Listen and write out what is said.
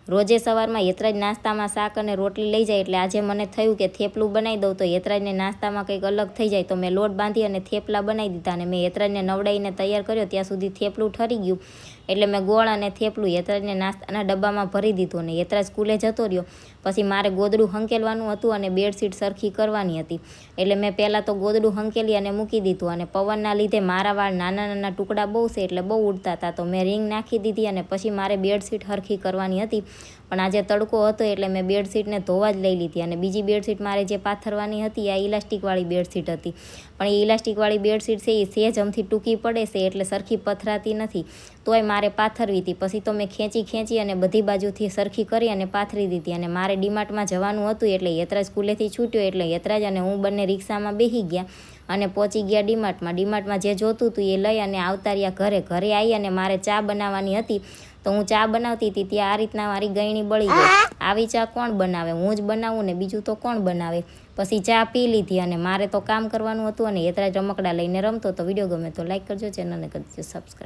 રોજે સવારમાં યતરાજ નાસ્તામાં શાક અને રોટલી લઈ જાય, એટલે આજે મને થયું કે થેપલું બનાવી દઉં તો યતરાજને નાસ્તામાં કંઈક અલગ થઈ જાય. તો મેં લોટ બાંધી અને થેપલા બનાવી દીધા અને મેં યતરાજને નવડાવીને તૈયાર કર્યો. ત્યાં સુધી થેપલું ઠરી ગયું એટલે મેં ગોળ અને થેપલું યતરાજને નાસ્તાના ડબ્બામાં ભરી દીધું અને યતરાજ સ્કૂલે જતો રહ્યો. પછી મારે ગોદડું હંકેલવાનું હતું અને બેડશીટ સરખી કરવાની હતી, એટલે મેં પહેલાં તો ગોદડું હંકેલી અને મૂકી દીધું. અને પવનના લીધે મારા વાળ નાના નાના ટુકડા બહુ છે એટલે બહુ ઉડતા હતા, તો મેં રીંગ નાખી દીધી અને પછી મારે બેડશીટ સરખી કરવાની હતી. પણ આજે તડકો હતો એટલે મેં બેડશીટને ધોવા જ લઈ લીધી. અને બીજી બેડશીટ મારે જે પાથરવાની હતી આ ઇલાસ્ટિકવાળી બેડશીટ હતી, પણ એ ઇલાસ્ટિકવાળી બેડશીટ છે એ સહેજ અમથી ટૂંકી પડે છે એટલે સરખી પથરાતી નથી, તોય મારે પાથરવી હતી. પછી તો મેં ખેંચી અને બધી બાજુથી સરખી કરી અને પાથરી દીધી. અને મારે ડીમાર્ટમાં જવાનું હતું એટલે યતરાજ સ્કૂલેથી છૂટ્યો એટલે યતરાજ અને હું બંને રિક્ષામાં બેસી ગયા અને પહોંચી ગયા ડીમાર્ટમાં જે જોતું હતું એ લઈ અને આવતા રહ્યા ઘરે આવી અને મારે ચા બનાવવાની હતી. તો હું ચા બનાવતી હતી ત્યાં આ રીતના મારી ગયણી બળી ગઈ. આવી ચા કોણ બનાવે? હું જ બનાવું ને, બીજું તો કોણ બનાવે? પછી ચા પી લીધી અને મારે તો કામ કરવાનું હતું અને યતરાજ રમકડા લઈને રમતો. તો વિડીયો ગમે તો લાઈક કરજો, ચેનલને કરજો સબસ્ક્રાઈબ.